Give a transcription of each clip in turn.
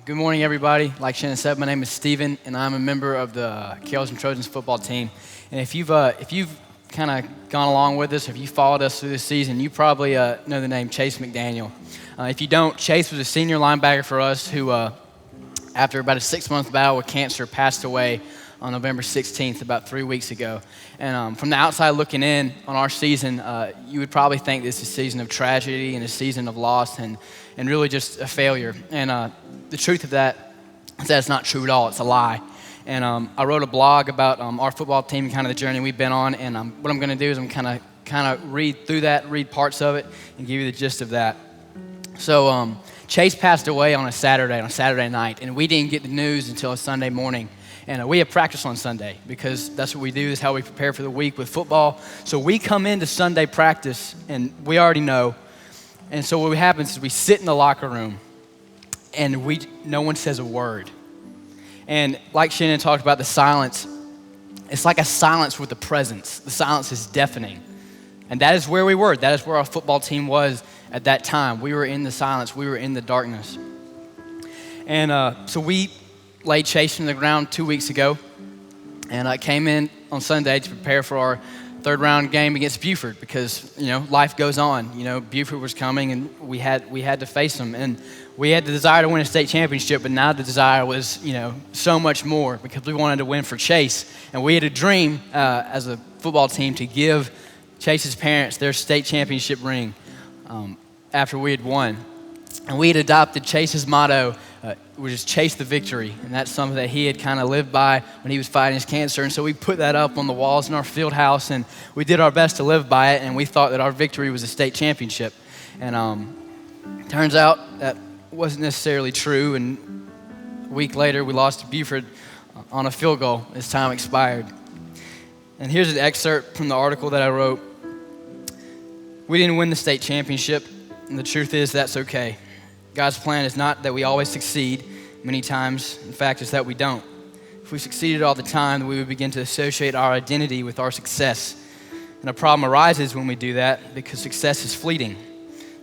Good morning, everybody. Like Shannon said, my name is Steven, and I'm a member of the Kales and Trojans football team. And if you've kind of gone along with us, if you followed us through this season, you probably know the name Chase McDaniel. If you don't, Chase was a senior linebacker for us who, after about a 6-month battle with cancer, passed away on November 16th, about 3 weeks ago. And from the outside looking in on our season, you would probably think this is a season of tragedy and a season of loss and really just a failure. And the truth of that is that it's not true at all. It's a lie. And I wrote a blog about our football team and kind of the journey we've been on. And what I'm going to do is I'm kind of read through that, read parts of it, and give you the gist of that. So Chase passed away on a Saturday night, and we didn't get the news until a Sunday morning. And we have practice on Sunday because that's what we do, is how we prepare for the week with football. So we come into Sunday practice, and we already know. And so what happens is we sit in the locker room, and no one says a word. And like Shannon talked about, the silence, it's like a silence with a presence. The silence is deafening. And that is where we were. That is where our football team was at that time. We were in the silence. We were in the darkness. And so we laid Chase in the ground 2 weeks ago, and I came in on Sunday to prepare for our third round game against Buford because, life goes on. Buford was coming, and we had to face them. And we had the desire to win a state championship, but now the desire was, so much more because we wanted to win for Chase. And we had a dream as a football team to give Chase's parents their state championship ring after we had won. And we had adopted Chase's motto, which is chase the victory. And that's something that he had kind of lived by when he was fighting his cancer. And so we put that up on the walls in our field house, and we did our best to live by it. And we thought that our victory was a state championship. And turns out that wasn't necessarily true. And a week later, we lost to Buford on a field goal as time expired. And here's an excerpt from the article that I wrote. We didn't win the state championship, and the truth is that's okay. God's plan is not that we always succeed. Many times, in fact, it's that we don't. If we succeeded all the time, then we would begin to associate our identity with our success. And a problem arises when we do that because success is fleeting.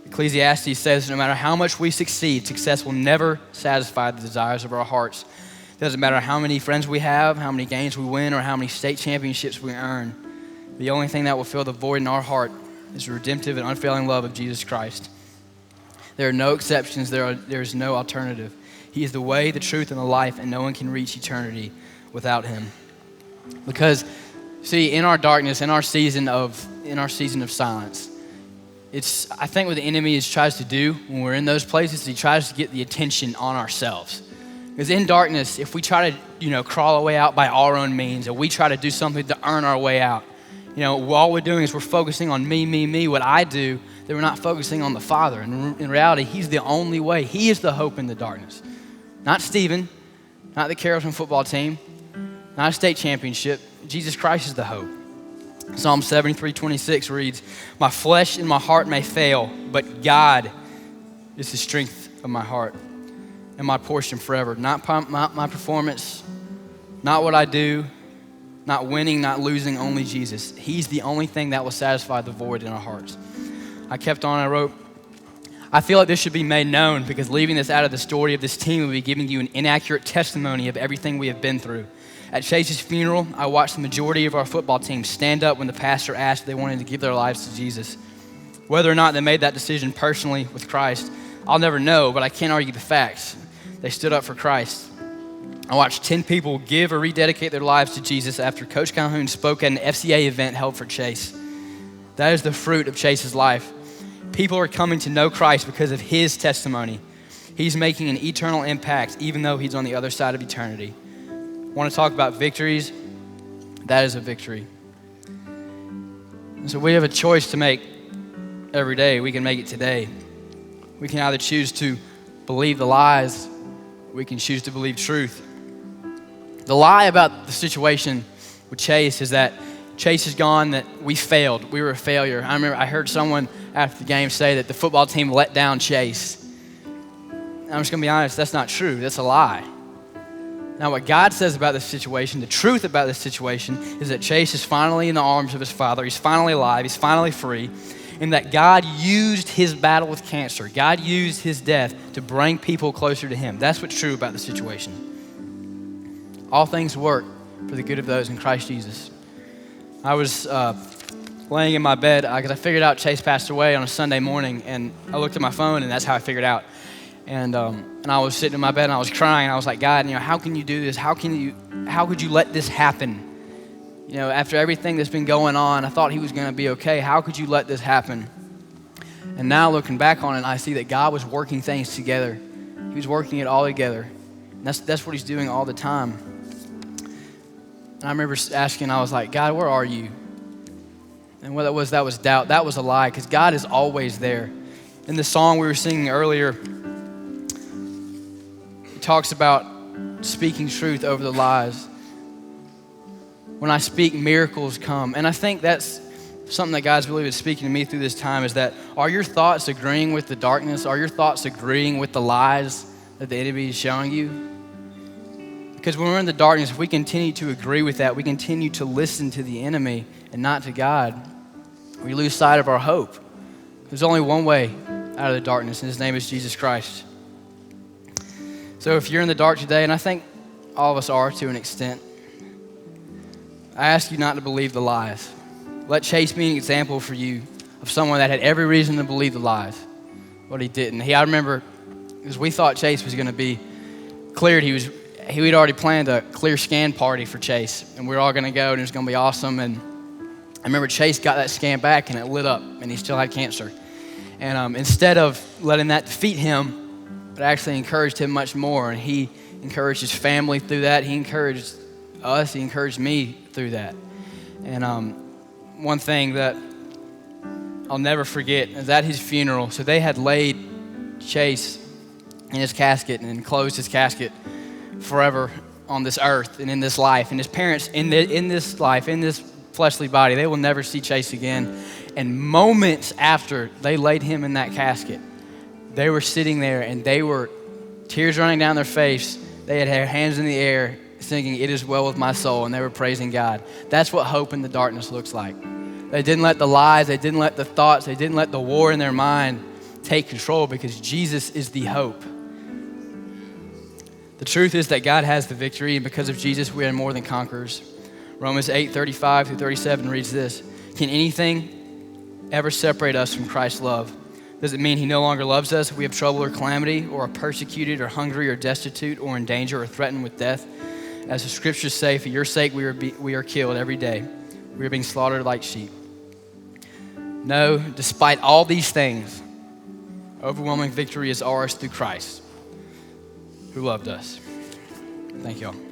Ecclesiastes says no matter how much we succeed, success will never satisfy the desires of our hearts. It doesn't matter how many friends we have, how many games we win, or how many state championships we earn. The only thing that will fill the void in our heart is the redemptive and unfailing love of Jesus Christ. There are no exceptions. There is no alternative. He is the way, the truth, and the life, and no one can reach eternity without him. Because, see, in our darkness, in our season of silence, I think what the enemy tries to do when we're in those places, he tries to get the attention on ourselves. Because in darkness, if we try to, crawl our way out by our own means, or we try to do something to earn our way out, all we're doing is we're focusing on me, what I do, that we're not focusing on the Father. And in reality, he's the only way. He is the hope in the darkness. Not Stephen, not the Carrollton football team, not a state championship. Jesus Christ is the hope. Psalm 73:26 reads, "My flesh and my heart may fail, but God is the strength of my heart and my portion forever." Not my performance, not what I do, not winning, not losing, only Jesus. He's the only thing that will satisfy the void in our hearts. I kept on, I wrote, "I feel like this should be made known because leaving this out of the story of this team would be giving you an inaccurate testimony of everything we have been through. At Chase's funeral, I watched the majority of our football team stand up when the pastor asked if they wanted to give their lives to Jesus. Whether or not they made that decision personally with Christ, I'll never know, but I can't argue the facts. They stood up for Christ. I watched 10 people give or rededicate their lives to Jesus after Coach Calhoun spoke at an FCA event held for Chase. That is the fruit of Chase's life. People are coming to know Christ because of his testimony. He's making an eternal impact even though he's on the other side of eternity." Want to talk about victories? That is a victory. And so we have a choice to make every day. We can make it today. We can either choose to believe the lies, or we can choose to believe truth. The lie about the situation with Chase is that Chase is gone, that we failed. We were a failure. I remember I heard someone after the game say that the football team let down Chase. And I'm just going to be honest, that's not true. That's a lie. Now, what God says about this situation, the truth about this situation, is that Chase is finally in the arms of his Father. He's finally alive. He's finally free. and that God used his battle with cancer, God used his death to bring people closer to him. That's what's true about the situation. All things work for the good of those in Christ Jesus. I was laying in my bed because I figured out Chase passed away on a Sunday morning, and I looked at my phone, and that's how I figured out. And I was sitting in my bed, and I was crying. I was like, God, how can you do this? How could you let this happen? After everything that's been going on, I thought he was going to be okay. How could you let this happen? And now looking back on it, I see that God was working things together. He was working it all together. And that's what he's doing all the time. And I remember asking, I was like, God, where are you? And what that was doubt. That was a lie, because God is always there. In the song we were singing earlier, it talks about speaking truth over the lies. When I speak, miracles come. And I think that's something that God's really been speaking to me through this time, is that, are your thoughts agreeing with the darkness? Are your thoughts agreeing with the lies that the enemy is showing you? Because when we're in the darkness, if we continue to agree with that, we continue to listen to the enemy and not to God, we lose sight of our hope. There's only one way out of the darkness, and his name is Jesus Christ. So if you're in the dark today, and I think all of us are to an extent, I ask you not to believe the lies. Let Chase be an example for you of someone that had every reason to believe the lies, but he didn't. I remember, because we thought Chase was going to be cleared. We'd already planned a clear scan party for Chase, and we were all going to go, and it was going to be awesome. And I remember Chase got that scan back, and it lit up, and he still had cancer. And instead of letting that defeat him, it actually encouraged him much more, and he encouraged his family through that. He encouraged us. He encouraged me through that. And one thing that I'll never forget is at his funeral, so they had laid Chase in his casket and enclosed his casket forever on this earth and in this life. And his parents in this life, in this fleshly body, they will never see Chase again. And moments after they laid him in that casket, they were sitting there and they were tears running down their face. They had their hands in the air singing, "It is well with my soul," and they were praising God. That's what hope in the darkness looks like. They didn't let the lies, they didn't let the thoughts, they didn't let the war in their mind take control, because Jesus is the hope. The truth is that God has the victory, and because of Jesus, we are more than conquerors. Romans 8:35-37 reads this: "Can anything ever separate us from Christ's love? Does it mean he no longer loves us? We have trouble or calamity, or are persecuted or hungry or destitute or in danger or threatened with death? As the scriptures say, for your sake we are killed every day. We are being slaughtered like sheep." No, despite all these things, overwhelming victory is ours through Christ, who loved us. Thank you all.